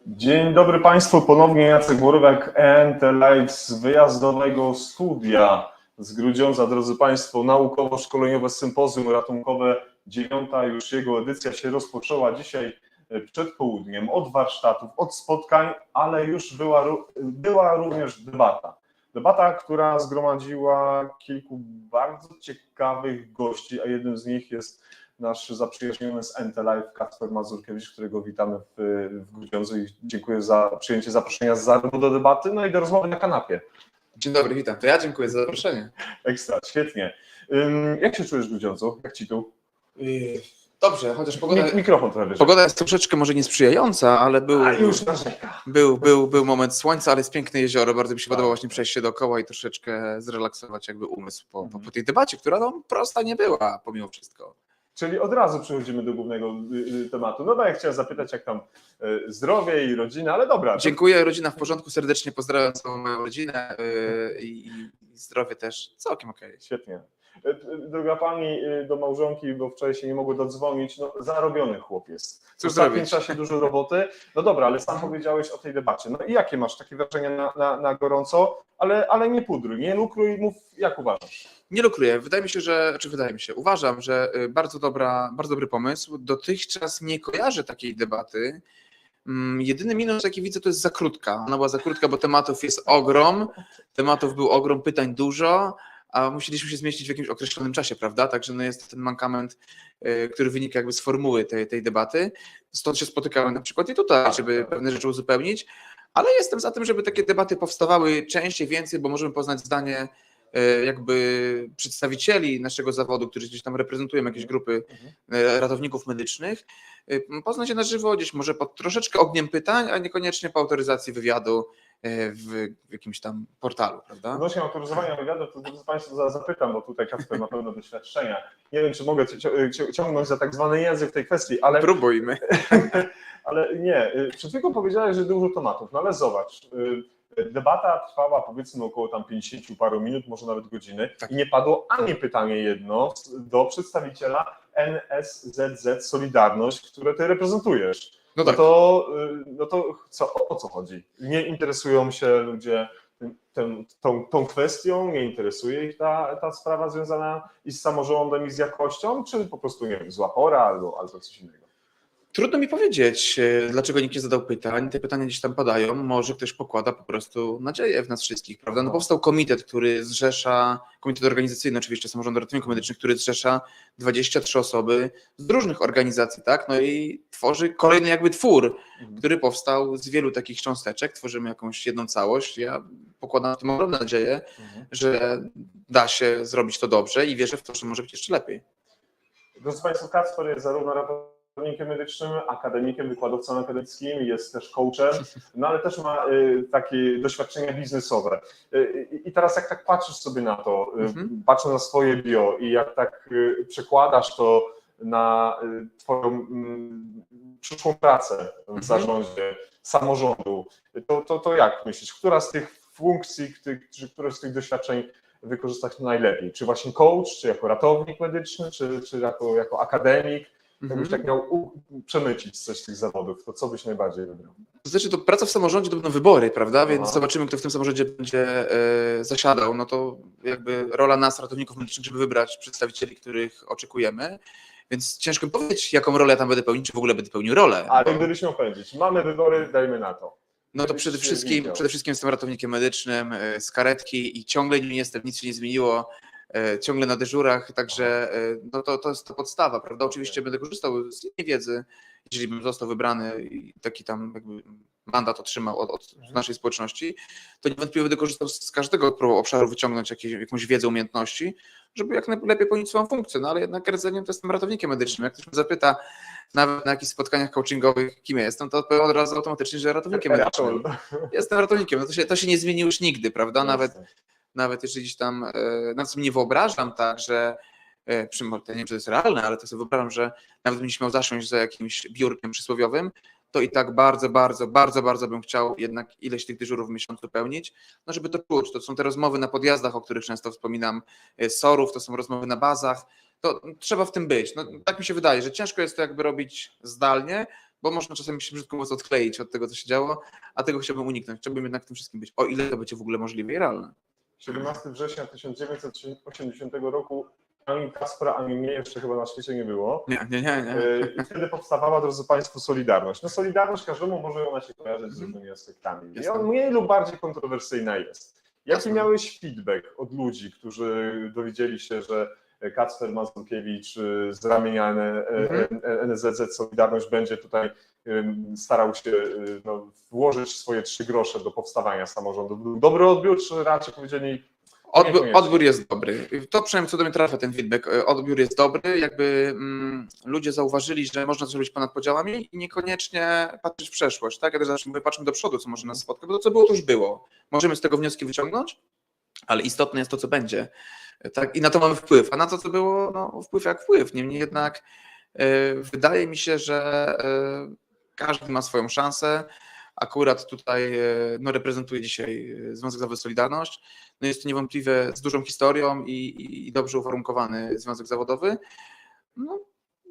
Dzień dobry Państwu, ponownie Jacek Borówek, ENT Live z wyjazdowego studia z Grudziądza. Drodzy Państwo, naukowo-szkoleniowe sympozjum ratunkowe, 9. już jego edycja się rozpoczęła dzisiaj przed południem od warsztatów, od spotkań, ale już była również debata. Debata, która zgromadziła kilku bardzo ciekawych gości, a jednym z nich jest nasz zaprzyjaźniony z ENT Live Kacper Mazurkiewicz, którego witamy w Grudziądzu i dziękuję za przyjęcie zaproszenia zarówno do debaty, no i do rozmowy na kanapie. Dzień dobry, witam. To ja dziękuję za zaproszenie. Ekstra, świetnie. Jak się czujesz w Grudziądzu? Jak ci tu? Dobrze, chociaż Mikrofon trochę wyżej. pogoda jest troszeczkę może niesprzyjająca, ale był moment słońca, ale jest piękne jezioro. Bardzo mi się podobało właśnie przejść się dookoła i troszeczkę zrelaksować jakby umysł po tej debacie, która no, prosta nie była pomimo wszystko. Czyli od razu przechodzimy do głównego tematu. No bo ja chciałem zapytać, jak tam zdrowie i rodzina, ale dobra. Dziękuję, rodzina w porządku, serdecznie pozdrawiam całą moją rodzinę i zdrowie też całkiem okej. Świetnie. Droga pani, do małżonki, bo wczoraj się nie mogło dodzwonić, no zarobiony chłopiec. Cóż w ostatnim zrobić? czasie dużo roboty. No dobra, ale sam powiedziałeś o tej debacie. No i jakie masz takie wrażenia na gorąco, ale nie pudruj, nie lukruj, mów jak uważasz. Nie lukruję. Uważam, że bardzo dobry pomysł. Dotychczas nie kojarzę takiej debaty. Jedyny minus, jaki widzę, to jest za krótka. Ona była za krótka, bo tematów jest ogrom. Tematów był ogrom, pytań dużo, a musieliśmy się zmieścić w jakimś określonym czasie, prawda? Także no jest ten mankament, który wynika jakby z formuły tej debaty. Stąd się spotykamy na przykład i tutaj, żeby pewne rzeczy uzupełnić, ale jestem za tym, żeby takie debaty powstawały częściej, więcej, bo możemy poznać zdanie jakby przedstawicieli naszego zawodu, którzy gdzieś tam reprezentują jakieś grupy ratowników medycznych, poznać je na żywo, gdzieś może pod troszeczkę ogniem pytań, a niekoniecznie po autoryzacji wywiadu w jakimś tam portalu, prawda? Odnośnie autoryzowania wywiadu, to drodzy Państwo zapytam, bo tutaj Kacper ma pewne doświadczenia. Nie wiem, czy mogę ciągnąć za tak zwany język w tej kwestii, ale... Próbujmy. Ale nie, przed chwilą powiedziałeś, że dużo tematów, no ale zobacz, debata trwała powiedzmy około tam 50 paru minut, może nawet godziny i nie padło ani pytanie jedno do przedstawiciela NSZZ Solidarność, które ty reprezentujesz. No tak. No to o co chodzi? Nie interesują się ludzie tą kwestią, nie interesuje ich ta sprawa związana i z samorządem i z jakością, czy po prostu, nie wiem, zła pora albo coś innego? Trudno mi powiedzieć, dlaczego nikt nie zadał pytań. Te pytania gdzieś tam padają. Może ktoś pokłada po prostu nadzieję w nas wszystkich, prawda? No powstał komitet, który zrzesza, komitet organizacyjny oczywiście Samorządu Ratowników Medycznych, który zrzesza 23 osoby z różnych organizacji, tak? No i tworzy kolejny jakby twór, który powstał z wielu takich cząsteczek. Tworzymy jakąś jedną całość. Ja pokładam w tym ogromną nadzieję, że da się zrobić to dobrze i wierzę w to, że może być jeszcze lepiej. Drodzy Państwo, Kacper jest zarówno ratownikiem medycznym, akademikiem, wykładowcą akademickim, jest też coachem, no ale też ma takie doświadczenia biznesowe. I teraz jak tak patrzysz sobie na to, patrząc na swoje bio i jak tak przekładasz to na twoją przyszłą pracę w zarządzie samorządu, to jak myślisz, która z tych funkcji, czy które z tych doświadczeń wykorzystać najlepiej? Czy właśnie coach, czy jako ratownik medyczny, czy jako akademik? Jakbyś tak miał przemycić coś z tych zawodów, to co byś najbardziej wybrał? To znaczy, to praca w samorządzie to będą wybory, prawda? Więc zobaczymy, kto w tym samorządzie będzie zasiadał. No to jakby rola nas, ratowników medycznych, żeby wybrać przedstawicieli, których oczekujemy. Więc ciężko mi powiedzieć, jaką rolę ja tam będę pełnić, czy w ogóle będę pełnił rolę. Ale gdybyś miał powiedzieć, mamy wybory, dajmy na to. No to przede wszystkim jestem ratownikiem medycznym z karetki i ciągle nim jestem, nic się nie zmieniło. Ciągle na dyżurach, także no to jest to podstawa, prawda? Oczywiście będę korzystał z innej wiedzy, jeżeli bym został wybrany i taki tam jakby mandat otrzymał od naszej społeczności, to niewątpliwie będę korzystał z każdego obszaru, wyciągnąć jakąś wiedzę, umiejętności, żeby jak najlepiej pełnić swoją funkcję, no ale jednak rdzeniem to jestem ratownikiem medycznym. Jak ktoś mnie zapyta nawet na jakichś spotkaniach coachingowych, kim ja jestem, to odpowiem od razu automatycznie, że ratownikiem medycznym. Jestem ratownikiem, no to się nie zmieni już nigdy, prawda? Nawet jeżeli gdzieś tam, nawet sobie nie wyobrażam tak, że, nie wiem, czy to jest realne, ale to sobie wyobrażam, że nawet bym miał zasiąść za jakimś biurkiem przysłowiowym, to i tak bardzo bym chciał jednak ileś tych dyżurów w miesiącu pełnić, no żeby to czuć. To są te rozmowy na podjazdach, o których często wspominam, SOR-ów, to są rozmowy na bazach, to trzeba w tym być. No, tak mi się wydaje, że ciężko jest to jakby robić zdalnie, bo można czasami się brzydko mówiąc odkleić od tego, co się działo, a tego chciałbym uniknąć. Chciałbym jednak w tym wszystkim być, o ile to będzie w ogóle możliwe i realne. 17 września 1980 roku ani Kacpra, ani mnie jeszcze chyba na świecie nie było. Nie. I wtedy powstawała, drodzy Państwo, Solidarność. No Solidarność każdemu może ona się kojarzyć z różnymi aspektami. I on mniej lub bardziej kontrowersyjna jest. Jaki miałeś feedback od ludzi, którzy dowiedzieli się, że Kacper Mazurkiewicz z ramienia NSZZ Solidarność będzie tutaj starał się włożyć swoje 3 grosze do powstawania samorządu? Był dobry odbiór, czy raczej powiedzieli... Odbiór jest dobry. To przynajmniej co do mnie trafia ten feedback. Odbiór jest dobry, jakby ludzie zauważyli, że można coś robić ponad podziałami i niekoniecznie patrzeć w przeszłość. Tak? Ja też zawsze mówię, patrzmy do przodu, co może nas spotkać, bo to co było, to już było. Możemy z tego wnioski wyciągnąć, ale istotne jest to, co będzie. Tak? I na to mamy wpływ. A na to, co było, no, wpływ jak wpływ. Niemniej jednak wydaje mi się, że każdy ma swoją szansę. Akurat tutaj reprezentuje dzisiaj Związek Zawodowy Solidarność. No jest to niewątpliwie z dużą historią i dobrze uwarunkowany związek zawodowy. No,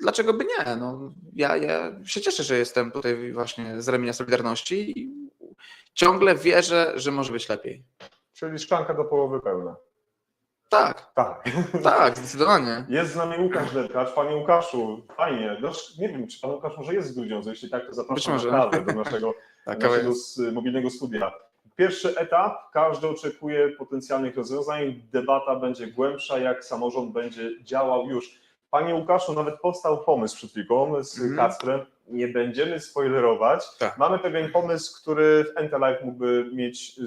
dlaczego by nie? No, ja się cieszę, że jestem tutaj właśnie z ramienia Solidarności i ciągle wierzę, że może być lepiej. Czyli szklanka do połowy pełna. Tak, zdecydowanie. Jest z nami Łukasz Depkacz. Panie Łukaszu, fajnie. No, nie wiem, czy pan Łukasz może jest w Grudziądzu. Jeśli tak, to zapraszam na kawę do naszego mobilnego studia. Pierwszy etap, każdy oczekuje potencjalnych rozwiązań, debata będzie głębsza, jak samorząd będzie działał już. Panie Łukaszu, nawet powstał pomysł przed chwilą z Kacprem, nie będziemy spoilerować. Tak. Mamy pewien pomysł, który w Entelive mógłby mieć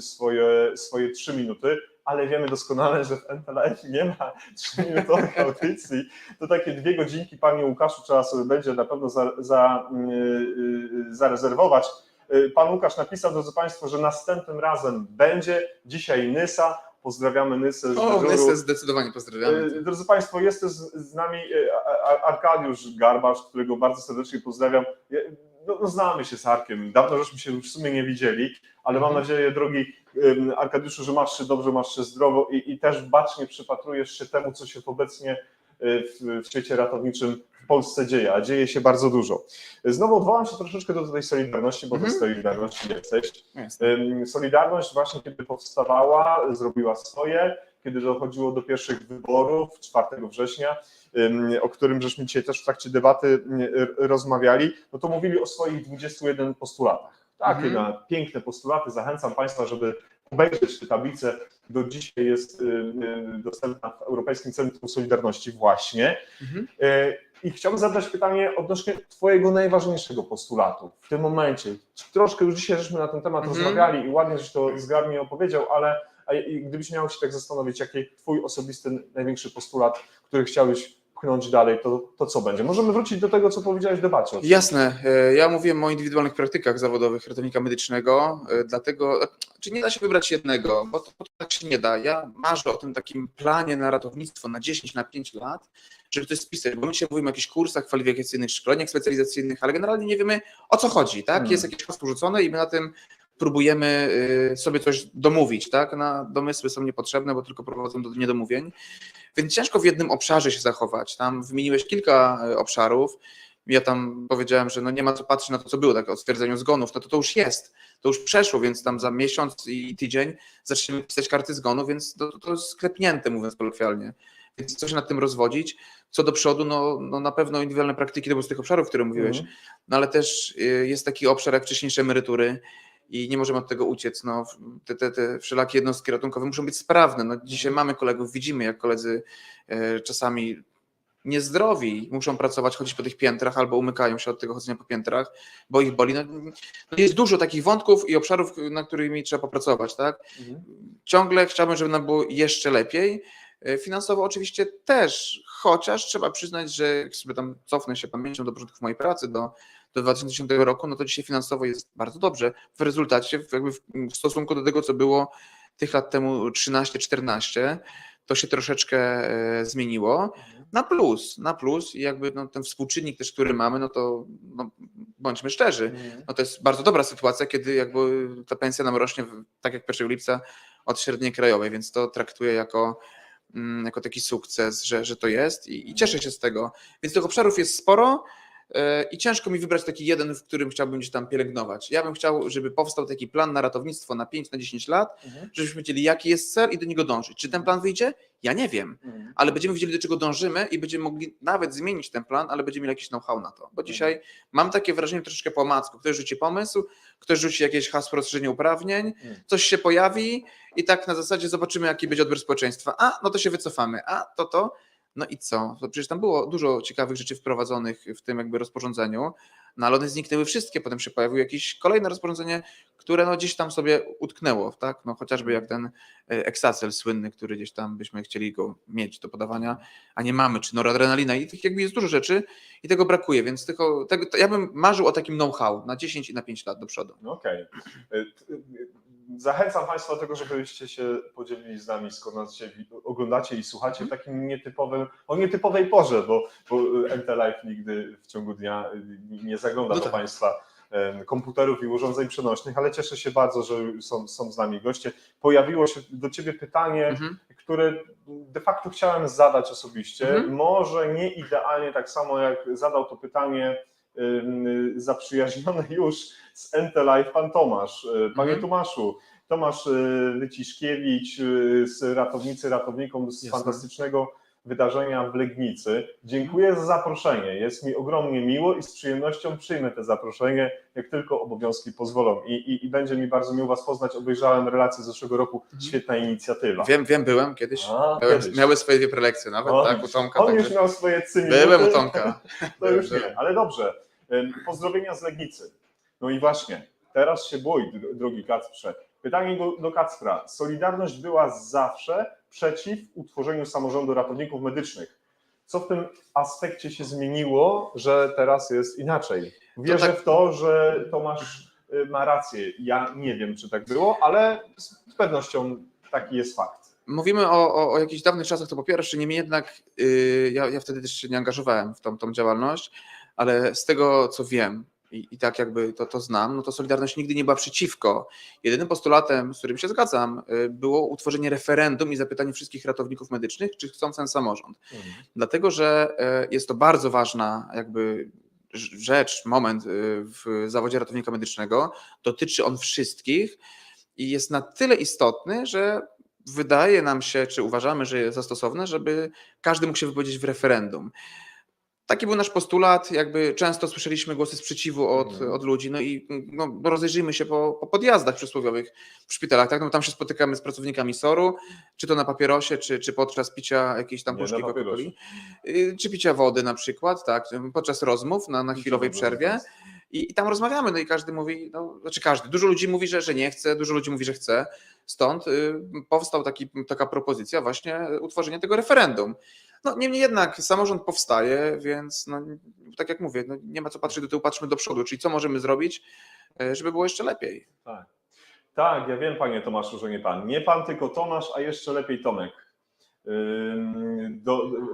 swoje 3 minuty, ale wiemy doskonale, że w Entelive nie ma 3-minutowych audycji. To takie 2 godzinki, panie Łukaszu, trzeba sobie będzie na pewno zarezerwować. Pan Łukasz napisał, drodzy Państwo, że następnym razem będzie. Dzisiaj Nysa. Pozdrawiamy Nysę. Nysę zdecydowanie pozdrawiamy. Drodzy Państwo, jest też z nami Arkadiusz Garbasz, którego bardzo serdecznie pozdrawiam. No, znamy się z Arkiem, dawno żeśmy się w sumie nie widzieli, ale mam nadzieję, drogi Arkadiuszu, że masz się dobrze, masz się zdrowo i też bacznie przypatrujesz się temu, co się obecnie w świecie ratowniczym w Polsce dzieje, a dzieje się bardzo dużo. Znowu odwołam się troszeczkę do tej Solidarności, bo do Solidarności jesteś. Solidarność właśnie kiedy powstawała, zrobiła swoje, kiedy dochodziło do pierwszych wyborów 4 września, o którym żeśmy dzisiaj też w trakcie debaty rozmawiali, no to mówili o swoich 21 postulatach. Takie piękne postulaty. Zachęcam Państwa, żeby obejrzeć tę tablicę. Do dzisiaj jest dostępna w Europejskim Centrum Solidarności właśnie. I chciałbym zadać pytanie odnośnie Twojego najważniejszego postulatu w tym momencie. Troszkę już dzisiaj żeśmy na ten temat rozmawiali i ładnie, żeś to zgrabnie opowiedział, ale gdybyś miał się tak zastanowić, jaki Twój osobisty największy postulat, który chciałbyś pchnąć dalej, to co będzie? Możemy wrócić do tego, co powiedziałeś w debacie. Jasne. Ja mówiłem o indywidualnych praktykach zawodowych ratownika medycznego, dlatego, czy nie da się wybrać jednego, bo to tak się nie da. Ja marzę o tym takim planie na ratownictwo na 10, na 5 lat, żeby to spisać, bo my dzisiaj mówimy o jakichś kursach kwalifikacyjnych, szkoleniach specjalizacyjnych, ale generalnie nie wiemy, o co chodzi, tak? Jest jakieś hasło rzucone i my na tym próbujemy sobie coś domówić, tak? Domysły są niepotrzebne, bo tylko prowadzą do niedomówień, więc ciężko w jednym obszarze się zachować. Tam wymieniłeś kilka obszarów, ja tam powiedziałem, że no nie ma co patrzeć na to, co było, tak o stwierdzeniu zgonów, no to już jest, to już przeszło, więc tam za miesiąc i tydzień zaczniemy pisać karty zgonu, więc to jest sklepnięte, mówiąc kolokwialnie. Więc co się nad tym rozwodzić? Co do przodu, no na pewno indywidualne praktyki to był z tych obszarów, które mówiłeś, no ale też jest taki obszar jak wcześniejsze emerytury i nie możemy od tego uciec. No, te wszelakie jednostki ratunkowe muszą być sprawne. No, dzisiaj mamy kolegów, widzimy jak koledzy czasami niezdrowi muszą pracować, chodzić po tych piętrach albo umykają się od tego chodzenia po piętrach, bo ich boli. No, jest dużo takich wątków i obszarów, na którymi trzeba popracować. Tak? Ciągle chciałbym, żeby nam było jeszcze lepiej. Finansowo oczywiście też, chociaż trzeba przyznać, że jak sobie tam cofnę się pamięcią do początków mojej pracy, do 2010 roku, no to dzisiaj finansowo jest bardzo dobrze. W rezultacie, jakby w stosunku do tego, co było tych lat temu 13-14, to się troszeczkę zmieniło. Na plus i jakby no, ten współczynnik też, który mamy, no to no, bądźmy szczerzy, no to jest bardzo dobra sytuacja, kiedy jakby ta pensja nam rośnie, tak jak 1 lipca, od średniej krajowej, więc to traktuję jako taki sukces, że to jest i cieszę się z tego. Więc tych obszarów jest sporo. i ciężko mi wybrać taki jeden, w którym chciałbym gdzieś tam pielęgnować. Ja bym chciał, żeby powstał taki plan na ratownictwo na 5, na 10 lat, żebyśmy wiedzieli, jaki jest cel i do niego dążyć. Czy ten plan wyjdzie? Ja nie wiem, ale będziemy wiedzieli, do czego dążymy i będziemy mogli nawet zmienić ten plan, ale będziemy mieli jakiś know-how na to. Bo dzisiaj mam takie wrażenie troszeczkę po omacku. Ktoś rzuci pomysł, ktoś rzuci jakieś hasło rozszerzenia uprawnień, coś się pojawi i tak na zasadzie zobaczymy, jaki będzie odbiór społeczeństwa. A, no to się wycofamy. A, to. No i co? To przecież tam było dużo ciekawych rzeczy wprowadzonych w tym jakby rozporządzeniu, no ale one zniknęły wszystkie, potem się pojawiło jakieś kolejne rozporządzenie, które no gdzieś tam sobie utknęło, tak? No chociażby jak ten Exacel słynny, który gdzieś tam byśmy chcieli go mieć do podawania, a nie mamy, czy noradrenalina i tych jakby jest dużo rzeczy i tego brakuje, więc ja bym marzył o takim know-how na 10 i na 5 lat do przodu. Okej. Zachęcam Państwa do tego, żebyście się podzielili z nami, skoro nas dzisiaj oglądacie i słuchacie w takim nietypowej porze, bo MT Live nigdy w ciągu dnia nie zagląda do Państwa komputerów i urządzeń przenośnych, ale cieszę się bardzo, że są z nami goście. Pojawiło się do Ciebie pytanie, które de facto chciałem zadać osobiście, może nie idealnie tak samo jak zadał to pytanie zaprzyjaźniony już z MT Live pan Tomasz. Panie Tomaszu, Tomasz Wyciszkiewicz z ratownikom z fantastycznego wydarzenia w Legnicy. Dziękuję za zaproszenie. Jest mi ogromnie miło i z przyjemnością przyjmę to zaproszenie, jak tylko obowiązki pozwolą. I będzie mi bardzo miło Was poznać. Obejrzałem relacje z zeszłego roku. Świetna inicjatywa. Wiem, byłem kiedyś. Miały swoje 2 prelekcje nawet, tak, u Tomka. On już miał swoje 3 minuty. Byłem u Tomka. To już nie, ale dobrze. Pozdrowienia z Legnicy. No i właśnie, teraz się boi, drogi Kacprze. Pytanie do Kacpra. Solidarność była zawsze przeciw utworzeniu samorządu ratowników medycznych. Co w tym aspekcie się zmieniło, że teraz jest inaczej? Wierzę w to, że Tomasz ma rację. Ja nie wiem, czy tak było, ale z pewnością taki jest fakt. Mówimy o jakichś dawnych czasach, to po pierwsze, niemniej jednak ja wtedy też się nie angażowałem w tą działalność, ale z tego, co wiem i tak jakby to znam, no to Solidarność nigdy nie była przeciwko. Jedynym postulatem, z którym się zgadzam, było utworzenie referendum i zapytanie wszystkich ratowników medycznych, czy chcą ten samorząd. Dlatego, że jest to bardzo ważna jakby rzecz, moment w zawodzie ratownika medycznego, dotyczy on wszystkich i jest na tyle istotny, że wydaje nam się, czy uważamy, że jest stosowne, żeby każdy mógł się wypowiedzieć w referendum. Taki był nasz postulat, jakby często słyszeliśmy głosy sprzeciwu od ludzi, no i rozejrzyjmy się po podjazdach przysłowiowych w szpitalach, tak? No tam się spotykamy z pracownikami SOR-u, czy to na papierosie, czy podczas picia jakiejś tam puszki Coca-Coli, czy picia wody na przykład, tak, podczas rozmów na chwilowej przerwie. I tam rozmawiamy, no i każdy mówi, dużo ludzi mówi, że nie chce, dużo ludzi mówi, że chce. Stąd powstał taka propozycja właśnie utworzenia tego referendum. No niemniej jednak samorząd powstaje, więc no, tak jak mówię, no, nie ma co patrzeć do tyłu, patrzmy do przodu, czyli co możemy zrobić, żeby było jeszcze lepiej. Tak, ja wiem, panie Tomaszu, że nie pan. Nie pan, tylko Tomasz, a jeszcze lepiej Tomek.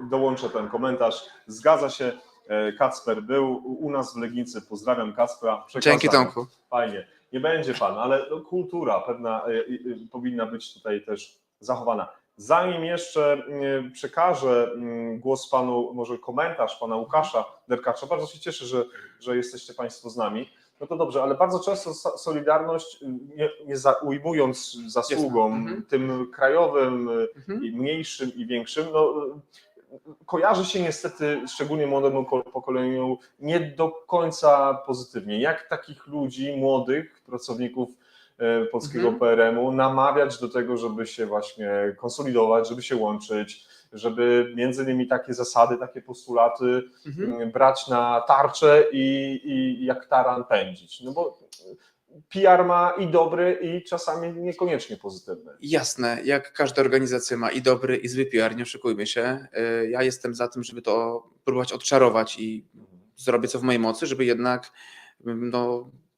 Dołączę ten komentarz. Zgadza się, Kacper był u nas w Legnicy. Pozdrawiam Kacpra. Dzięki, Tomku. Fajnie. Nie będzie pan, ale kultura pewna powinna być tutaj też zachowana. Zanim jeszcze przekażę głos panu, może komentarz pana Łukasza Derkacza, bardzo się cieszę, że jesteście państwo z nami. No to dobrze, ale bardzo często Solidarność, nie ujmując zasługom tym krajowym, i mniejszym i większym, no, kojarzy się niestety, szczególnie młodemu pokoleniu, nie do końca pozytywnie. Jak takich ludzi, młodych pracowników polskiego PRM-u namawiać do tego, żeby się właśnie konsolidować, żeby się łączyć, żeby między innymi takie zasady, takie postulaty brać na tarczę i jak taran pędzić. No bo PR ma i dobry, i czasami niekoniecznie pozytywny. Jasne, jak każda organizacja ma i dobry, i zły PR, nie oszukujmy się. Ja jestem za tym, żeby to próbować odczarować i zrobię co w mojej mocy, żeby jednak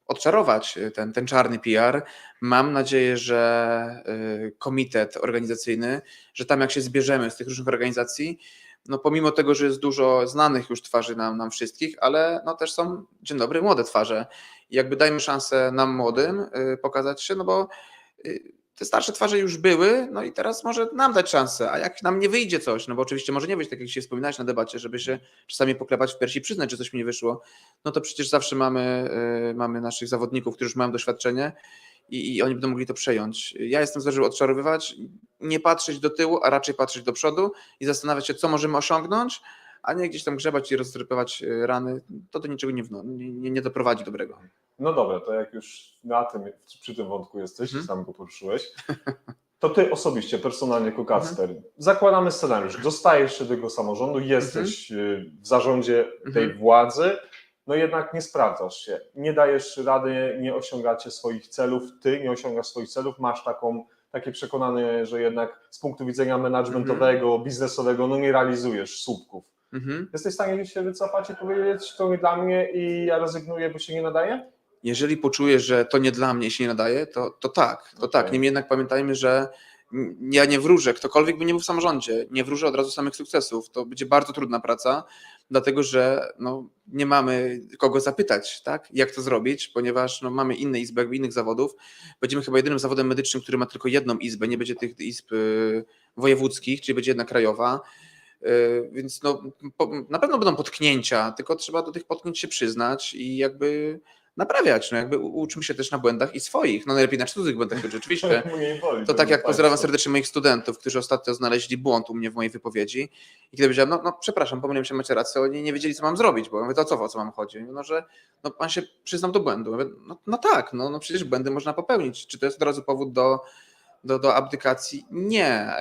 odczarować ten czarny PR. Mam nadzieję, że komitet organizacyjny, że tam jak się zbierzemy z tych różnych organizacji, no pomimo tego, że jest dużo znanych już twarzy nam wszystkich, ale no też są, dzień dobry, młode twarze. I jakby dajmy szansę nam młodym pokazać się, no bo te starsze twarze już były, no i teraz może nam dać szansę, a jak nam nie wyjdzie coś, no bo oczywiście może nie wyjść, tak jak się wspominałeś na debacie, żeby się czasami poklepać w piersi i przyznać, że coś mi nie wyszło, no to przecież zawsze mamy naszych zawodników, którzy już mają doświadczenie i oni będą mogli to przejąć. Ja jestem za to, żeby odczarowywać, nie patrzeć do tyłu, a raczej patrzeć do przodu i zastanawiać się, co możemy osiągnąć, a nie gdzieś tam grzebać i rozrypywać rany, to do niczego nie doprowadzi dobrego. No dobra, to jak już przy tym wątku jesteś, sam go poruszyłeś, to ty osobiście, personalnie jako Kacper, zakładamy scenariusz, dostajesz się do tego samorządu, jesteś w zarządzie tej władzy, no jednak nie sprawdzasz się, nie dajesz rady, nie osiągacie swoich celów, ty nie osiągasz swoich celów, masz takie przekonanie, że jednak z punktu widzenia managementowego, biznesowego, no nie realizujesz słupków. Jesteś w stanie się wycofać i powiedzieć, to nie dla mnie i ja rezygnuję, bo się nie nadaje? Jeżeli poczujesz, że to nie dla mnie się nie nadaje, to tak. Niemniej jednak pamiętajmy, że ja nie wróżę, ktokolwiek by nie był w samorządzie, nie wróżę od razu samych sukcesów. To będzie bardzo trudna praca, dlatego że nie mamy kogo zapytać, tak? Jak to zrobić, ponieważ mamy inne izby, jakby innych zawodów. Będziemy chyba jedynym zawodem medycznym, który ma tylko jedną izbę, nie będzie tych izb wojewódzkich, czyli będzie jedna krajowa. Więc na pewno będą potknięcia, tylko trzeba do tych potknięć się przyznać i jakby naprawiać, uczmy się też na błędach i swoich, najlepiej na cudzych błędach rzeczywiście. To tak jak pozdrawiam serdecznie moich studentów, którzy ostatnio znaleźli błąd u mnie w mojej wypowiedzi i kiedy powiedziałem, przepraszam, pomyliłem się, macie rację, oni nie wiedzieli, co mam zrobić, bo mówię, to o co mam chodzi? Że pan się przyznał do błędu. Mówię, tak, przecież błędy można popełnić. Czy to jest od razu powód do abdykacji? Nie,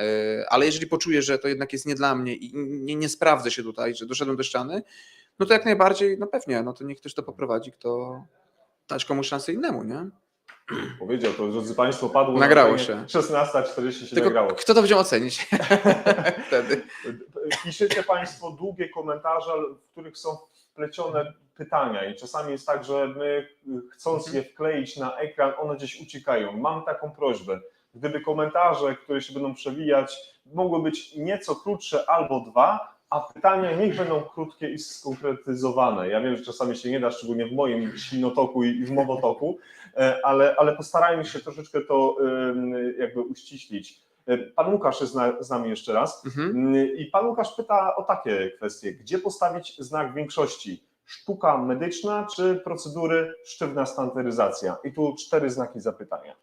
ale jeżeli poczuję, że to jednak jest nie dla mnie i nie sprawdzę się tutaj, że doszedłem do ściany, to jak najbardziej, pewnie, to niech ktoś to poprowadzi, kto dać komuś szansę innemu, nie? Powiedział to, drodzy Państwo, padło nagrało się. 16:40 się tylko nagrało. Kto to będzie ocenić wtedy? Piszecie Państwo długie komentarze, w których są wplecione pytania i czasami jest tak, że my chcąc je wkleić na ekran, one gdzieś uciekają. Mam taką prośbę, gdyby komentarze, które się będą przewijać, mogły być nieco krótsze albo dwa, a pytania niech będą krótkie i skonkretyzowane. Ja wiem, że czasami się nie da, szczególnie w moim ślinotoku i w mowotoku, ale postarajmy się troszeczkę to jakby uściślić. Pan Łukasz jest z nami jeszcze raz i pan Łukasz pyta o takie kwestie. Gdzie postawić znak większości? Sztuka medyczna czy procedury sztywna standaryzacja? I tu 4 znaki zapytania.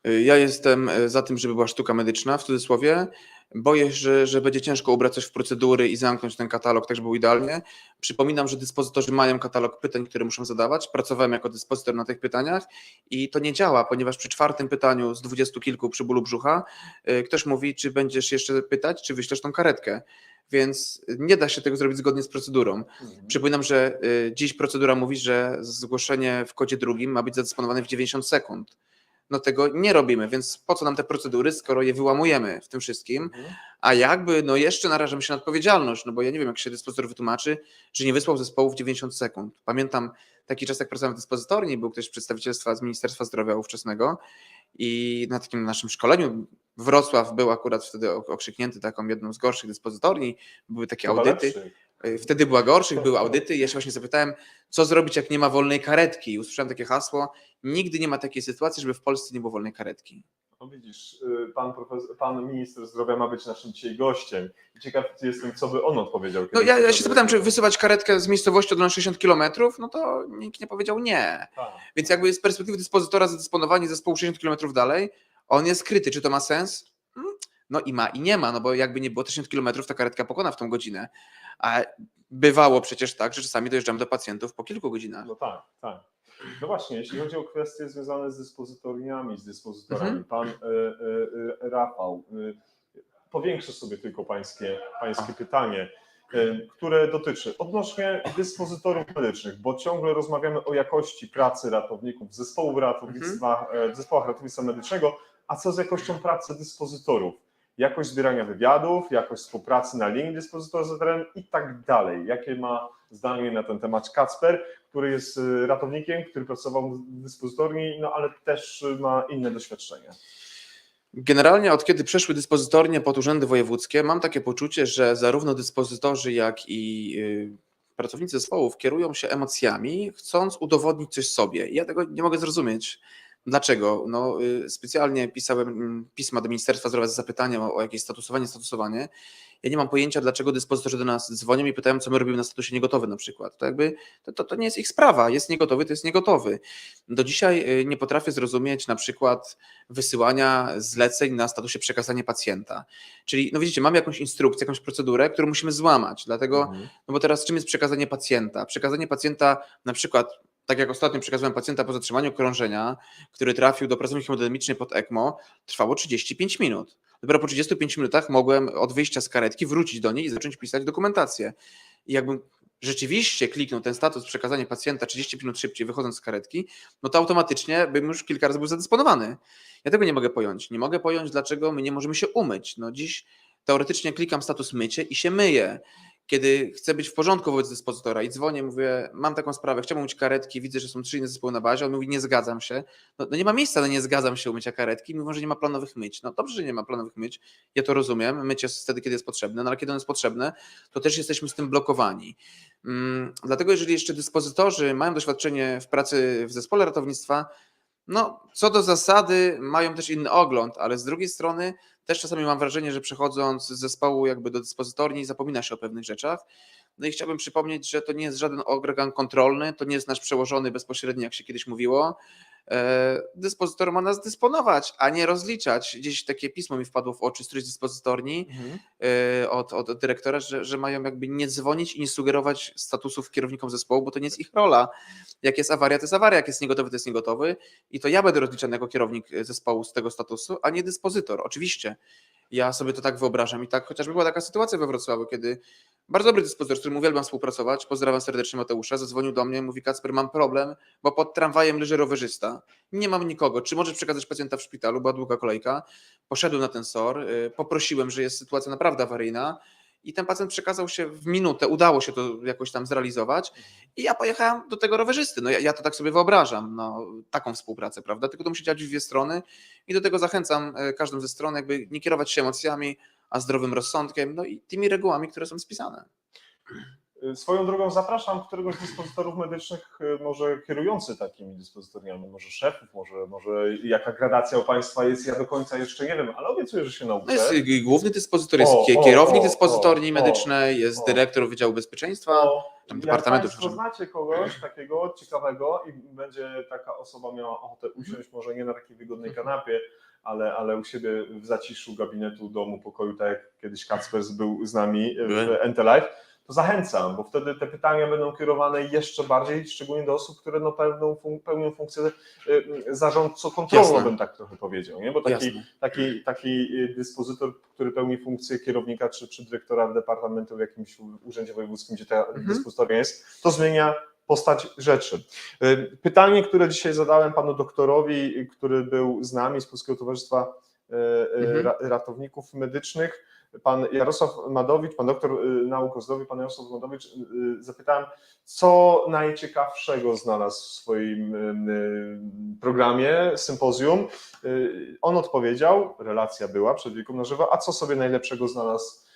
Ja jestem za tym, żeby była sztuka medyczna, w cudzysłowie. Boję się, że będzie ciężko ubrać coś w procedury i zamknąć ten katalog tak, żeby było idealnie. Przypominam, że dyspozytorzy mają katalog pytań, które muszą zadawać. Pracowałem jako dyspozytor na tych pytaniach i to nie działa, ponieważ przy 4. pytaniu z 20 kilku przy bólu brzucha ktoś mówi, czy będziesz jeszcze pytać, czy wyślesz tą karetkę. Więc nie da się tego zrobić zgodnie z procedurą. Przypominam, że dziś procedura mówi, że zgłoszenie w kodzie drugim ma być zadysponowane w 90 sekund. Tego nie robimy, więc po co nam te procedury, skoro je wyłamujemy w tym wszystkim, a jakby jeszcze narażamy się na odpowiedzialność, bo ja nie wiem, jak się dyspozytor wytłumaczy, że nie wysłał zespołu w 90 sekund. Pamiętam taki czas, jak pracowałem w dyspozytorni, był ktoś z przedstawicielstwa z Ministerstwa Zdrowia ówczesnego i na takim naszym szkoleniu Wrocław był akurat wtedy okrzyknięty taką jedną z gorszych dyspozytorni, były takie audyty. Wtedy była gorszych, były audyty i ja się właśnie zapytałem, co zrobić, jak nie ma wolnej karetki. I usłyszałem takie hasło, nigdy nie ma takiej sytuacji, żeby w Polsce nie było wolnej karetki. No widzisz, pan minister zdrowia ma być naszym dzisiaj gościem. Ciekaw jestem, co by on odpowiedział. Ja się zapytałem, czy wysyłać karetkę z miejscowości od 60 km, to nikt nie powiedział nie. Więc jakby z perspektywy dyspozytora zadysponowanie zespołu 60 km dalej, on jest skryty. Czy to ma sens? I ma i nie ma, bo jakby nie było 1000 km, ta karetka pokona w tą godzinę. A bywało przecież tak, że czasami dojeżdżamy do pacjentów po kilku godzinach. Tak. No właśnie, jeśli chodzi o kwestie związane z dyspozytorniami, z dyspozytorami, pan Rafał, powiększę sobie tylko pańskie pytanie, które dotyczy odnośnie dyspozytorów medycznych, bo ciągle rozmawiamy o jakości pracy ratowników, zespołów ratownictwa medycznego, a co z jakością pracy dyspozytorów? Jakość zbierania wywiadów, jakość współpracy na linii dyspozytor-ZRM i tak dalej. Jakie ma zdanie na ten temat Kacper, który jest ratownikiem, który pracował w dyspozytorni, ale też ma inne doświadczenia? Generalnie od kiedy przeszły dyspozytornie pod urzędy wojewódzkie, mam takie poczucie, że zarówno dyspozytorzy, jak i pracownicy zespołów kierują się emocjami, chcąc udowodnić coś sobie. I ja tego nie mogę zrozumieć. Dlaczego? No, specjalnie pisałem pisma do Ministerstwa Zdrowia z zapytaniem o jakieś statusowanie. Ja nie mam pojęcia, dlaczego dyspozytorzy do nas dzwonią i pytają, co my robimy na statusie niegotowy na przykład. To jakby to nie jest ich sprawa. Jest niegotowy, to jest niegotowy. Do dzisiaj nie potrafię zrozumieć na przykład wysyłania zleceń na statusie przekazanie pacjenta. Czyli, no widzicie, mamy jakąś instrukcję, jakąś procedurę, którą musimy złamać. Dlatego, no bo teraz czym jest przekazanie pacjenta? Przekazanie pacjenta na przykład, tak jak ostatnio przekazałem pacjenta po zatrzymaniu krążenia, który trafił do pracowni hemodynamicznej pod ECMO, trwało 35 minut. Dopiero po 35 minutach mogłem od wyjścia z karetki wrócić do niej i zacząć pisać dokumentację. I jakbym rzeczywiście kliknął ten status przekazanie pacjenta 30 minut szybciej wychodząc z karetki, no to automatycznie bym już kilka razy był zadysponowany. Ja tego nie mogę pojąć. Nie mogę pojąć, dlaczego my nie możemy się umyć. No dziś teoretycznie klikam status mycie i się myję. Kiedy chcę być w porządku wobec dyspozytora i dzwonię, mówię, mam taką sprawę, chciałbym umyć karetki, widzę, że są 3 inne zespoły na bazie, on mówi, nie zgadzam się. No nie ma miejsca na nie zgadzam się umycia karetki, mimo że nie ma planowych myć. No dobrze, że nie ma planowych myć, ja to rozumiem, mycie jest wtedy, kiedy jest potrzebne, no ale kiedy ono jest potrzebne, to też jesteśmy z tym blokowani. Dlatego jeżeli jeszcze dyspozytorzy mają doświadczenie w pracy w zespole ratownictwa, no, co do zasady mają też inny ogląd, ale z drugiej strony też czasami mam wrażenie, że przechodząc z zespołu jakby do dyspozytorni zapomina się o pewnych rzeczach. No i chciałbym przypomnieć, że to nie jest żaden organ kontrolny, to nie jest nasz przełożony bezpośredni, jak się kiedyś mówiło. Dyspozytor ma nas dysponować, a nie rozliczać. Gdzieś takie pismo mi wpadło w oczy z którejś dyspozytorni od dyrektora, że mają jakby nie dzwonić i nie sugerować statusów kierownikom zespołu, bo to nie jest ich rola. Jak jest awaria, to jest awaria, jak jest niegotowy, to jest niegotowy i to ja będę rozliczany jako kierownik zespołu z tego statusu, a nie dyspozytor. Oczywiście ja sobie to tak wyobrażam i tak chociażby była taka sytuacja we Wrocławiu, kiedy bardzo dobry dyspozytor, z którym uwielbiam współpracować, pozdrawiam serdecznie Mateusza, zadzwonił do mnie i mówi: Kacper, mam problem, bo pod tramwajem leży rowerzysta, nie mam nikogo, czy możesz przekazać pacjenta w szpitalu, była długa kolejka, poszedłem na ten SOR, poprosiłem, że jest sytuacja naprawdę awaryjna i ten pacjent przekazał się w minutę, udało się to jakoś tam zrealizować i ja pojechałem do tego rowerzysty, no ja to tak sobie wyobrażam, no taką współpracę, prawda, tylko to musi działać w dwie strony i do tego zachęcam każdą ze stron, jakby nie kierować się emocjami, a zdrowym rozsądkiem, no i tymi regułami, które są spisane. Swoją drogą zapraszam któregoś z dyspozytorów medycznych, może kierujący takimi dyspozytorniami, może szefów, może jaka gradacja u Państwa jest, ja do końca jeszcze nie wiem, ale obiecuję, że się nauczę. No jest główny dyspozytor, jest kierownik dyspozytorni medycznej, jest dyrektor Wydziału Bezpieczeństwa, tam departamentu. Jak Państwo znacie kogoś takiego ciekawego i będzie taka osoba miała ochotę usiąść może nie na takiej wygodnej kanapie, ale u siebie w zaciszu gabinetu, domu, pokoju, tak jak kiedyś Kacper był z nami w Entelife, to zachęcam, bo wtedy te pytania będą kierowane jeszcze bardziej, szczególnie do osób, które no pełnią funkcję zarządco-kontrolną, bym tak trochę powiedział, nie? Bo taki dyspozytor, który pełni funkcję kierownika czy dyrektora departamentu w jakimś urzędzie wojewódzkim, gdzie ta dyspozytornia jest, to zmienia postać rzeczy. Pytanie, które dzisiaj zadałem panu doktorowi, który był z nami z Polskiego Towarzystwa Ratowników Medycznych, pan Jarosław Madowicz, pan doktor nauk o zdrowiu, pan Jarosław Madowicz, zapytałem, co najciekawszego znalazł w swoim programie, sympozjum. On odpowiedział, relacja była przed wieką na żywo, a co sobie najlepszego znalazł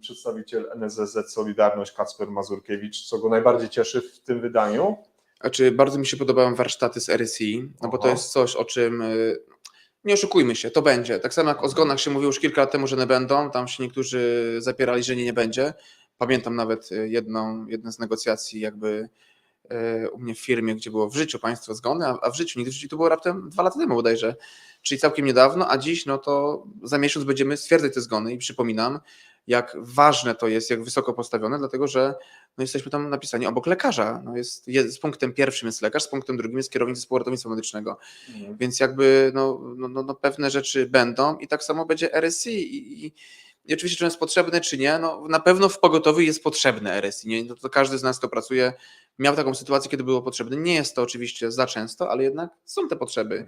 przedstawiciel NSZZ Solidarność Kacper Mazurkiewicz, co go najbardziej cieszy w tym wydaniu? Znaczy, bardzo mi się podobają warsztaty z RSI, no bo to jest coś, o czym nie oszukujmy się, to będzie. Tak samo jak o zgonach się mówiło już kilka lat temu, że nie będą, tam się niektórzy zapierali, że nie będzie. Pamiętam nawet jedną z negocjacji jakby u mnie w firmie, gdzie było w życiu państwo zgony, a w życiu nigdy w życiu to było raptem 2 lata temu bodajże, czyli całkiem niedawno, a dziś no to za miesiąc będziemy stwierdzać te zgony i przypominam, jak ważne to jest, jak wysoko postawione, dlatego że no jesteśmy tam napisani obok lekarza. No z punktem pierwszym jest lekarz, z punktem drugim jest kierownik zespołu ratownictwa medycznego. Więc jakby no pewne rzeczy będą i tak samo będzie RSI i oczywiście, czy on jest potrzebny, czy nie, no na pewno w pogotowiu jest potrzebne RSI. Nie? To każdy z nas, kto pracuje, miał taką sytuację, kiedy było potrzebne. Nie jest to oczywiście za często, ale jednak są te potrzeby.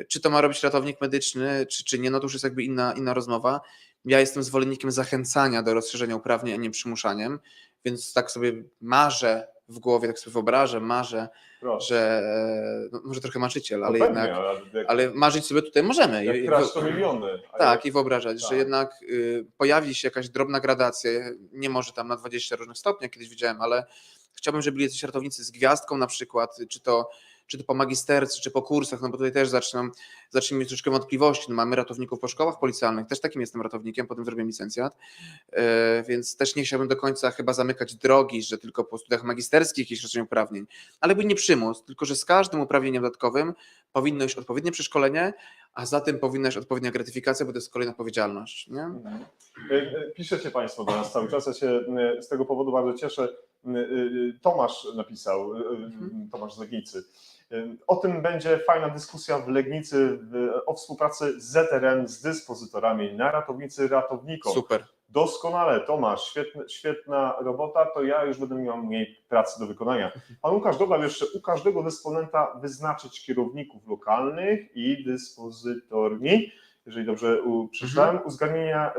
Czy to ma robić ratownik medyczny, czy nie, no to już jest jakby inna rozmowa. Ja jestem zwolennikiem zachęcania do rozszerzenia uprawnień, a nie przymuszaniem, więc tak sobie marzę w głowie, tak sobie wyobrażam, że no, może trochę marzyciel, ale jednak, ale marzyć sobie tutaj możemy. Jak grasz, to miliony. Tak, i wyobrażać, że jednak pojawi się jakaś drobna gradacja, nie może tam na 20 różnych stopni, jak kiedyś widziałem, ale chciałbym, żeby byli jacyś ratownicy z gwiazdką na przykład, czy to po magisterce, czy po kursach, no bo tutaj też zacznijmy mieć troszkę wątpliwości. No mamy ratowników po szkołach policjalnych, też takim jestem ratownikiem, potem zrobiłem licencjat, więc też nie chciałbym do końca chyba zamykać drogi, że tylko po studiach magisterskich jakieś rodzaj uprawnień, ale by nie przymus, tylko że z każdym uprawnieniem dodatkowym powinno iść odpowiednie przeszkolenie, a za tym powinna iść odpowiednia gratyfikacja, bo to jest kolejna odpowiedzialność. Nie? Piszecie Państwo do nas cały czas, ja się z tego powodu bardzo cieszę. Tomasz napisał, Tomasz z Legnicy. O tym będzie fajna dyskusja w Legnicy o współpracy z ZRM z dyspozytorami na ratownicy ratownikom. Super. Doskonale, Tomasz, świetna robota, to ja już będę miał mniej pracy do wykonania. Pan Łukasz dodał jeszcze, u każdego dysponenta wyznaczyć kierowników lokalnych i dyspozytorni, jeżeli dobrze przeczytałem,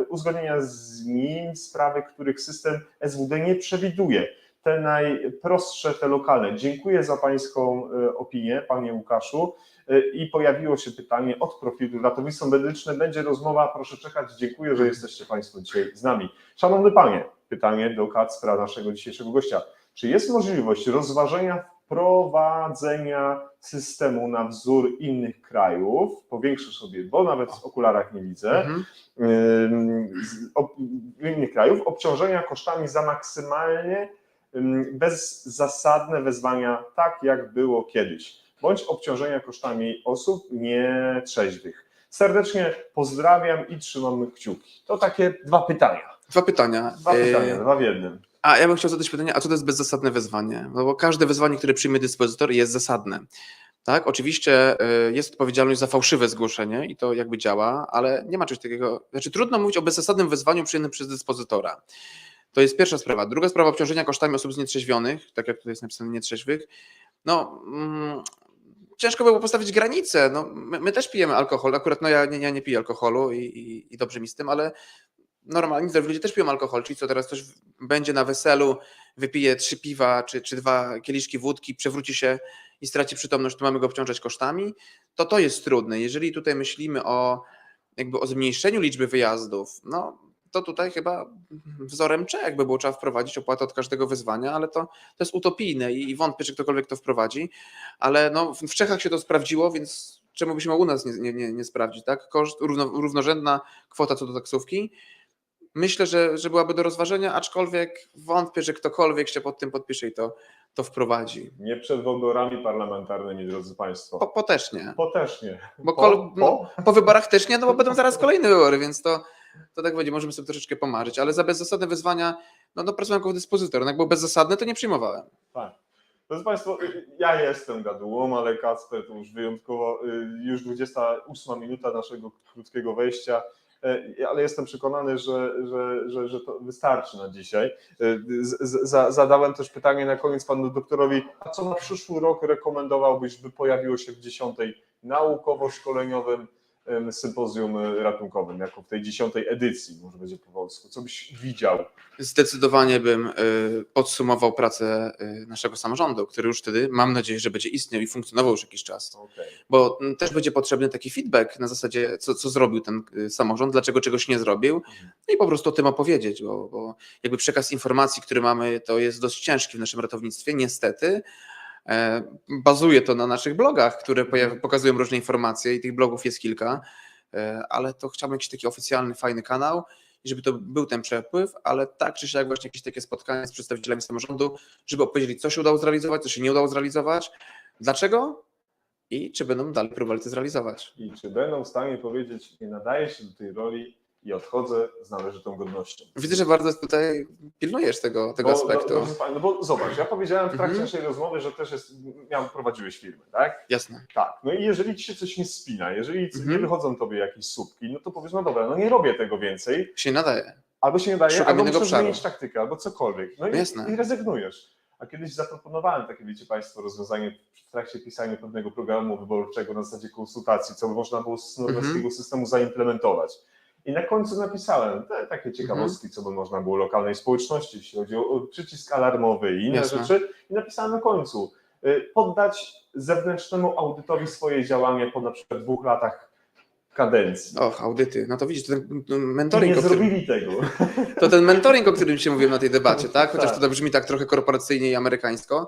uzgodnienia z nim sprawy, których system SWD nie przewiduje. Te najprostsze, te lokalne. Dziękuję za Pańską opinię, Panie Łukaszu. I pojawiło się pytanie od profilu ratownictwo medyczne. Będzie rozmowa, proszę czekać. Dziękuję, że jesteście Państwo dzisiaj z nami. Szanowny Panie, pytanie do Kacpra, naszego dzisiejszego gościa. Czy jest możliwość rozważenia wprowadzenia systemu na wzór innych krajów? Powiększę sobie, bo nawet w okularach nie widzę. Innych krajów, obciążenia kosztami za maksymalnie bezzasadne wezwania, tak jak było kiedyś, bądź obciążenia kosztami osób nietrzeźwych. Serdecznie pozdrawiam i trzymam kciuki. To takie dwa pytania. Dwa pytania, dwa w jednym. A ja bym chciał zadać pytanie, a co to jest bezzasadne wezwanie? No bo każde wezwanie, które przyjmie dyspozytor, jest zasadne. Tak, oczywiście jest odpowiedzialność za fałszywe zgłoszenie i to jakby działa, ale nie ma czegoś takiego, znaczy trudno mówić o bezzasadnym wezwaniu przyjętym przez dyspozytora. To jest pierwsza sprawa. Druga sprawa, obciążenia kosztami osób znietrzeźwionych, tak jak tutaj jest napisane, nietrzeźwych. No, ciężko było postawić granicę. No, my też pijemy alkohol, akurat no ja nie piję alkoholu i dobrze mi z tym, ale normalni zdrowi ludzie też piją alkohol, czyli co teraz ktoś będzie na weselu, wypije 3 piwa czy 2 kieliszki wódki, przewróci się i straci przytomność, to mamy go obciążać kosztami, to jest trudne. Jeżeli tutaj myślimy o zmniejszeniu liczby wyjazdów, no to tutaj chyba wzorem Czech by było trzeba wprowadzić opłatę od każdego wezwania, ale to jest utopijne i wątpię, czy ktokolwiek to wprowadzi, ale no, w Czechach się to sprawdziło, więc czemu byśmy u nas nie sprawdzić, tak? Koszt, równorzędna kwota co do taksówki. Myślę, że byłaby do rozważenia, aczkolwiek wątpię, że ktokolwiek się pod tym podpisze i to wprowadzi. Nie przed wyborami parlamentarnymi, drodzy Państwo. Po też nie. Po też nie. Bo po wyborach też nie, no bo będą zaraz kolejne wybory, więc to tak będzie, możemy sobie troszeczkę pomarzyć, ale za bezzasadne wyzwania, no pracowałem jako dyspozytor, no jak było bezzasadne, to nie przyjmowałem. Tak. Drodzy Państwo, ja jestem gadułą, ale Kacper to już wyjątkowo, już 28 minuta naszego krótkiego wejścia, ale jestem przekonany, że to wystarczy na dzisiaj. Zadałem też pytanie na koniec panu doktorowi, a co na przyszły rok rekomendowałbyś, by pojawiło się w 10. naukowo-szkoleniowym sympozjum ratunkowym, jako w tej 10. edycji, może będzie po polsku. Co byś widział? Zdecydowanie bym podsumował pracę naszego samorządu, który już wtedy, mam nadzieję, że będzie istniał i funkcjonował już jakiś czas. Okay. Bo też będzie potrzebny taki feedback na zasadzie, co zrobił ten samorząd, dlaczego czegoś nie zrobił, no i po prostu o tym opowiedzieć, bo jakby przekaz informacji, który mamy, to jest dość ciężki w naszym ratownictwie, niestety. Bazuje to na naszych blogach, które pokazują różne informacje i tych blogów jest kilka, ale to chciałbym jakiś taki oficjalny, fajny kanał i żeby to był ten przepływ, ale tak czy siak właśnie jakieś takie spotkania z przedstawicielami samorządu, żeby opowiedzieli, co się udało zrealizować, co się nie udało zrealizować, dlaczego i czy będą dalej próbowali to zrealizować. I czy będą w stanie powiedzieć, nie nadaję się do tej roli i odchodzę z należytą godnością. Widzę, że bardzo tutaj pilnujesz tego aspektu. No bo zobacz, ja powiedziałem w trakcie naszej rozmowy, że też prowadziłeś firmę, tak? Jasne. Tak, no i jeżeli ci się coś nie spina, jeżeli nie wychodzą tobie jakieś słupki, no to powiesz, no dobra, no nie robię tego więcej. Się nadaje. Albo się nie daje, szukam albo innego muszę obszaru. zmienić taktykę, albo cokolwiek. No i rezygnujesz. A kiedyś zaproponowałem takie, wiecie Państwo, rozwiązanie w trakcie pisania pewnego programu wyborczego na zasadzie konsultacji, co by można było z norweskiego systemu zaimplementować. I na końcu napisałem takie ciekawostki, co by można było lokalnej społeczności, jeśli chodzi o przycisk alarmowy i inne rzeczy. I napisałem na końcu, poddać zewnętrznemu audytowi swoje działanie po na przykład 2 latach kadencji. Och, audyty. No to widzisz, ten mentoring. Nie zrobili tego. To ten mentoring, o którym się mówiłem na tej debacie, tak? Chociaż to brzmi tak trochę korporacyjnie i amerykańsko.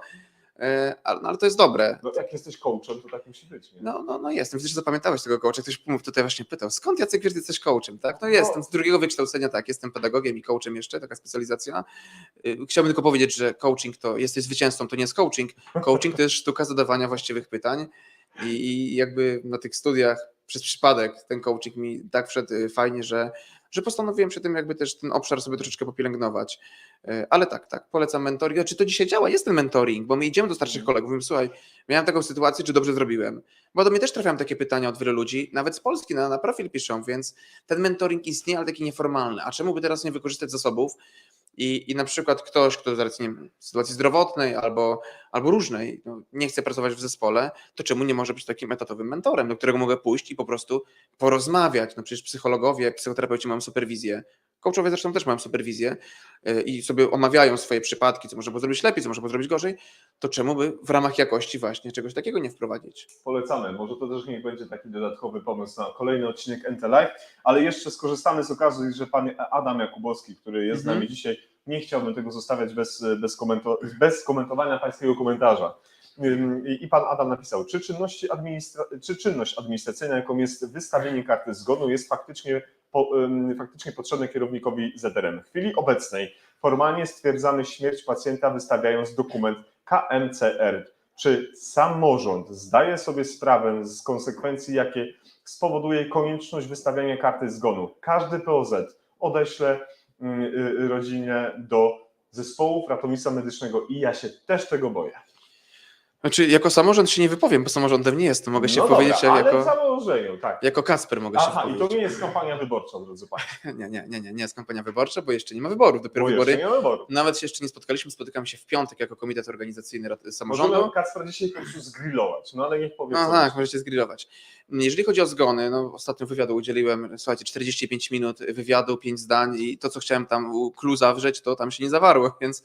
ale to jest dobre. No, jak jesteś coachem, to tak musi być. Nie? No jestem. Widzę, że zapamiętałeś tego coacha. Ktoś tutaj właśnie pytał, skąd Jacek wiesz, że jesteś coachem, tak? No jestem, z drugiego wykształcenia, tak, jestem pedagogiem i coachem jeszcze, taka specjalizacja. Chciałbym tylko powiedzieć, że coaching to, jesteś zwycięzcą, to nie jest coaching. Coaching to jest sztuka zadawania właściwych pytań i jakby na tych studiach przez przypadek ten coaching mi tak wszedł fajnie, że postanowiłem się tym jakby też ten obszar sobie troszeczkę popielęgnować. Ale tak, polecam mentoring. Czy to dzisiaj działa? Jest ten mentoring, bo my idziemy do starszych kolegów, mówimy, słuchaj, miałem taką sytuację, czy dobrze zrobiłem? Bo do mnie też trafiają takie pytania od wielu ludzi, nawet z Polski na profil piszą, więc ten mentoring istnieje, ale taki nieformalny. A czemu by teraz nie wykorzystać zasobów i na przykład ktoś, kto z racji, nie wiem, sytuacji zdrowotnej albo różnej nie chce pracować w zespole, to czemu nie może być takim etatowym mentorem, do którego mogę pójść i po prostu porozmawiać? No przecież psychologowie, psychoterapeuci mają superwizję, coachowie zresztą też mają superwizję i sobie omawiają swoje przypadki, co można było zrobić lepiej, co można było zrobić gorzej, to czemu by w ramach jakości właśnie czegoś takiego nie wprowadzić? Polecamy. Może to też niech będzie taki dodatkowy pomysł na kolejny odcinek NT Live, ale jeszcze skorzystamy z okazji, że pan Adam Jakubowski, który jest z nami dzisiaj, nie chciałbym tego zostawiać bez komentowania pańskiego komentarza. I pan Adam napisał, czy czynność administracyjna, jaką jest wystawienie karty zgonu, jest faktycznie potrzebne kierownikowi ZRM. W chwili obecnej formalnie stwierdzamy śmierć pacjenta, wystawiając dokument KMCR. Czy samorząd zdaje sobie sprawę z konsekwencji, jakie spowoduje konieczność wystawiania karty zgonu? Każdy POZ odeśle rodzinę do zespołów ratownictwa medycznego i ja się też tego boję. Znaczy, jako samorząd się nie wypowiem, bo samorządem nie jestem. Mogę się No powiedzieć dobra, ale jako... w założeniu, tak. Jako Kacper mogę się Aha, i wypowiedzieć. to nie jest kampania wyborcza, drodzy Państwo. Nie jest kampania wyborcza, bo jeszcze nie ma wyborów. Dopiero Bo wybory. jeszcze nie ma wyboru. Nawet się jeszcze nie spotkaliśmy, spotykamy się w piątek jako komitet organizacyjny samorządu. Możemy Kacper dzisiaj po prostu zgrillować, no ale niech powie co. Tak, możecie zgrillować. Jeżeli chodzi o zgony, no ostatnio wywiadu udzieliłem, słuchajcie, 45 minut wywiadu, 5 zdań i to, co chciałem tam clue zawrzeć, to tam się nie zawarło, więc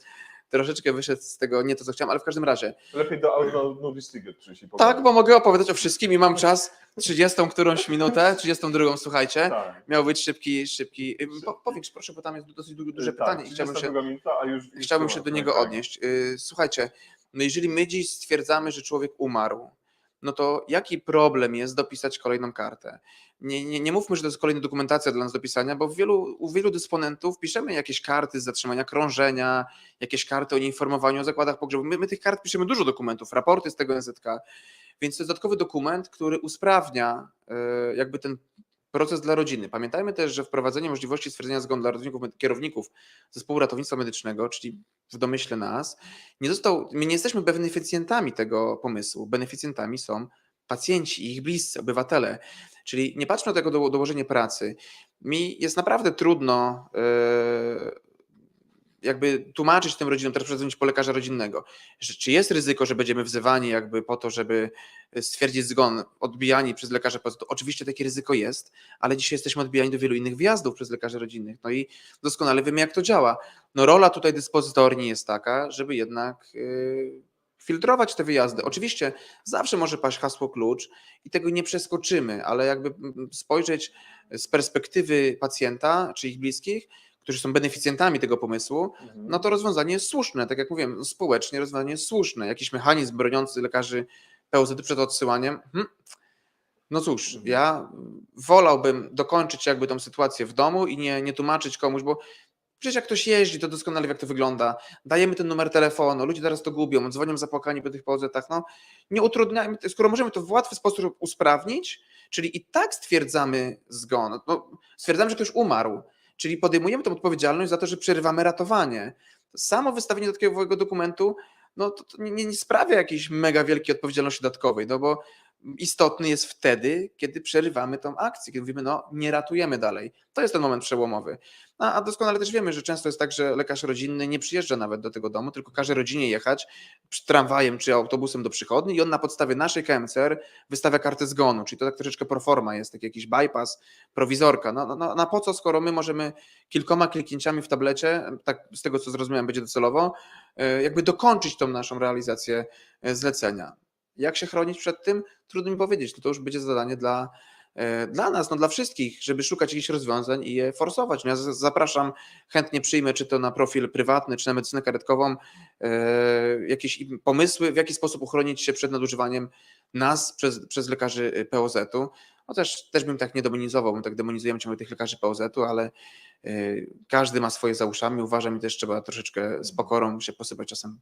troszeczkę wyszedł z tego nie to, co chciałem, ale w każdym razie. Lepiej do audiologistiki przyjść. Tak, bo mogę opowiadać o wszystkim i mam czas, 30 którąś minutę, 32, słuchajcie. Tak. Miał być szybki. Powiedz proszę, bo tam jest dosyć duże pytanie i chciałbym się do niego odnieść. Słuchajcie, no jeżeli my dziś stwierdzamy, że człowiek umarł, no to jaki problem jest dopisać kolejną kartę? Nie mówmy, że to jest kolejna dokumentacja dla nas do pisania, bo u wielu dysponentów piszemy jakieś karty z zatrzymania krążenia, jakieś karty o nieinformowaniu o zakładach pogrzebu. My tych kart piszemy dużo dokumentów, raporty z tego NZK, więc to jest dodatkowy dokument, który usprawnia jakby ten proces dla rodziny. Pamiętajmy też, że wprowadzenie możliwości stwierdzenia zgonu dla kierowników zespołu ratownictwa medycznego, czyli w domyśle nas, my nie jesteśmy beneficjentami tego pomysłu. Beneficjentami są pacjenci i ich bliscy, obywatele. Czyli nie patrzmy na tego dołożenie pracy. Mi jest naprawdę trudno jakby tłumaczyć tym rodzinom, teraz przedzwonić po lekarza rodzinnego, że czy jest ryzyko, że będziemy wzywani jakby po to, żeby stwierdzić zgon, odbijani przez lekarza POZ. Oczywiście takie ryzyko jest, ale dzisiaj jesteśmy odbijani do wielu innych wjazdów przez lekarzy rodzinnych. No i doskonale wiemy, jak to działa. No rola tutaj dyspozytorni jest taka, żeby jednak filtrować te wyjazdy. Oczywiście zawsze może paść hasło klucz i tego nie przeskoczymy, ale jakby spojrzeć z perspektywy pacjenta czy ich bliskich, którzy są beneficjentami tego pomysłu, no to rozwiązanie jest słuszne. Tak jak mówiłem, społecznie rozwiązanie jest słuszne. Jakiś mechanizm broniący lekarzy POZ przed odsyłaniem. No cóż, ja wolałbym dokończyć jakby tą sytuację w domu i nie tłumaczyć komuś, bo przecież jak ktoś jeździ, to doskonale wie, jak to wygląda. Dajemy ten numer telefonu, ludzie teraz to gubią, dzwonią zapłakani po tych POZ-ach. No, nie utrudniajmy, skoro możemy to w łatwy sposób usprawnić, czyli i tak stwierdzamy zgon, no, stwierdzamy, że ktoś umarł, czyli podejmujemy tę odpowiedzialność za to, że przerywamy ratowanie. Samo wystawienie dodatkowego dokumentu no, to nie sprawia jakiejś mega wielkiej odpowiedzialności dodatkowej, no bo istotny jest wtedy, kiedy przerywamy tą akcję, kiedy mówimy, no nie ratujemy dalej. To jest ten moment przełomowy. A doskonale też wiemy, że często jest tak, że lekarz rodzinny nie przyjeżdża nawet do tego domu, tylko każe rodzinie jechać tramwajem czy autobusem do przychodni i on na podstawie naszej KMCR wystawia kartę zgonu, czyli to tak troszeczkę proforma jest, taki jakiś bypass, prowizorka. Na po co, skoro my możemy kilkoma kliknięciami w tablecie, tak z tego co zrozumiałem będzie docelowo, jakby dokończyć tą naszą realizację zlecenia. Jak się chronić przed tym? Trudno mi powiedzieć, to już będzie zadanie dla nas, no dla wszystkich, żeby szukać jakichś rozwiązań i je forsować. No ja zapraszam, chętnie przyjmę, czy to na profil prywatny, czy na medycynę karetkową, jakieś pomysły, w jaki sposób uchronić się przed nadużywaniem nas przez lekarzy POZ-u. No też bym tak nie demonizował, my tak demonizujemy ciągle tych lekarzy POZ-u, ale każdy ma swoje za uszami. Uważam, i też trzeba troszeczkę z pokorą się posypać czasem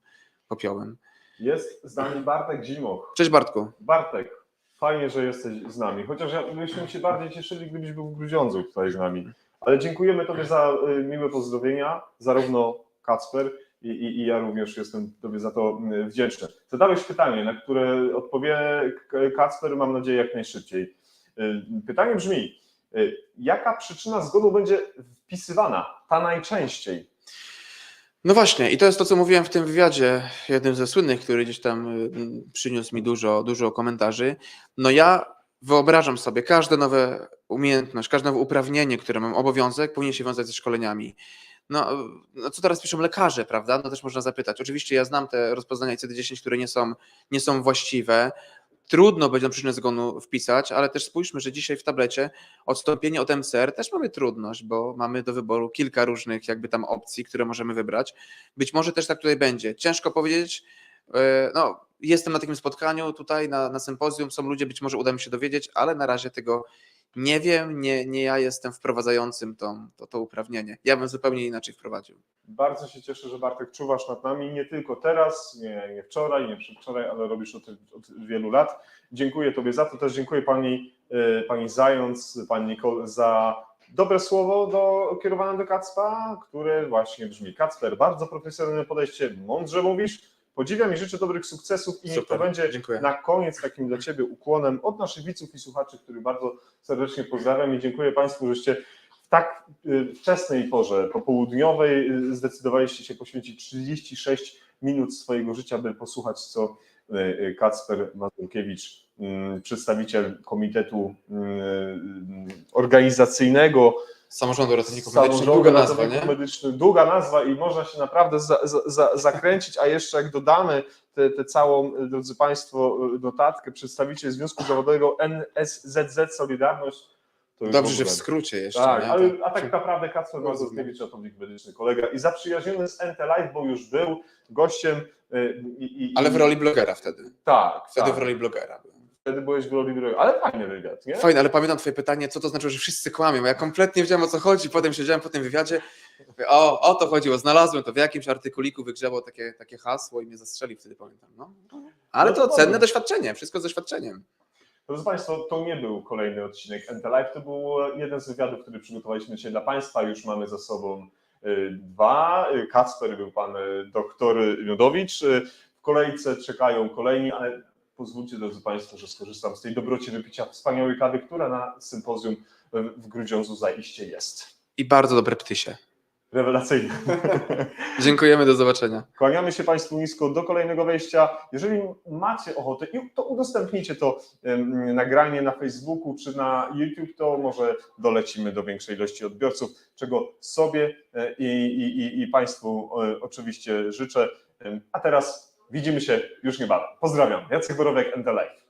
popiołem. Jest z nami Bartek Zimoch. Cześć Bartku. Bartek, fajnie, że jesteś z nami, chociaż byśmy się bardziej cieszyli, gdybyś był w Grudziądzu tutaj z nami. Ale dziękujemy Tobie za miłe pozdrowienia, zarówno Kacper i ja również jestem Tobie za to wdzięczny. Zadałeś pytanie, na które odpowie Kacper, mam nadzieję, jak najszybciej. Pytanie brzmi, jaka przyczyna zgonu będzie wpisywana, ta najczęściej? No właśnie, i to jest to, co mówiłem w tym wywiadzie, jednym ze słynnych, który gdzieś tam przyniósł mi dużo komentarzy. No ja wyobrażam sobie, każda nowa umiejętność, każde nowe uprawnienie, które mam obowiązek, powinien się wiązać ze szkoleniami. No co teraz piszą lekarze, prawda? No też można zapytać. Oczywiście ja znam te rozpoznania ICD-10, które nie są właściwe. Trudno będzie na przyczynę zgonu wpisać, ale też spójrzmy, że dzisiaj w tablecie odstąpienie od MCR też mamy trudność, bo mamy do wyboru kilka różnych jakby tam opcji, które możemy wybrać. Być może też tak tutaj będzie. Ciężko powiedzieć. No, jestem na takim spotkaniu tutaj na sympozjum, są ludzie, być może uda mi się dowiedzieć, ale na razie tego nie wiem, nie ja jestem wprowadzającym to uprawnienie. Ja bym zupełnie inaczej wprowadził. Bardzo się cieszę, że Bartek czuwasz nad nami, nie tylko teraz, nie wczoraj, nie przedwczoraj, ale robisz od wielu lat. Dziękuję Tobie za to, też dziękuję pani Zając, pani Nicole za dobre słowo kierowane do Kacpa, które właśnie brzmi: Kacper, bardzo profesjonalne podejście, mądrze mówisz, podziwiam i życzę dobrych sukcesów i niech to będzie na koniec takim dla Ciebie ukłonem od naszych widzów i słuchaczy, których bardzo serdecznie pozdrawiam i dziękuję Państwu, żeście w tak wczesnej porze popołudniowej zdecydowaliście się poświęcić 36 minut swojego życia, by posłuchać, co Kacper Mazurkiewicz, przedstawiciel Komitetu Organizacyjnego Samorządu Ratowników Medycznych, długa nazwa, nie? Długa nazwa i można się naprawdę zakręcić, a jeszcze jak dodamy tę całą, drodzy Państwo, notatkę, przedstawiciel Związku Zawodowego NSZZ Solidarność. To dobrze, że w skrócie jeszcze. Tak, a tak naprawdę Kacper Mazurkiewicz, ratownik medyczny, kolega i zaprzyjaźniony z NT Live, bo już był gościem. Ale w roli blogera wtedy. Tak. Wtedy tak. w roli blogera. Wtedy byłeś w roli blogera, ale fajny wywiad, nie? Fajne, ale pamiętam Twoje pytanie, co to znaczyło, że wszyscy kłamią. Ja kompletnie nie wiedziałem, o co chodzi. Potem siedziałem po tym wywiadzie, mówię, o to chodziło, znalazłem to w jakimś artykuliku, wygrzebało takie hasło i mnie zastrzeli wtedy, pamiętam. No. Ale to cenne doświadczenie, wszystko z doświadczeniem. Drodzy Państwo, to nie był kolejny odcinek NT Live, to był jeden z wywiadów, który przygotowaliśmy dzisiaj dla Państwa. Już mamy za sobą 2. Kacper, był pan doktor Miodowicz. W kolejce czekają kolejni, ale pozwólcie, drodzy Państwo, że skorzystam z tej dobroci wypicia wspaniałej kawy, która na sympozjum w Grudziądzu zaiste jest. I bardzo dobre ptysie. Rewelacyjne. Dziękujemy, do zobaczenia. Kłaniamy się Państwu nisko do kolejnego wejścia. Jeżeli macie ochotę, to udostępnijcie to nagranie na Facebooku czy na YouTube, to może dolecimy do większej ilości odbiorców, czego sobie i Państwu oczywiście życzę. A teraz widzimy się już niebawem. Pozdrawiam. Jacek Borowek, NT Live.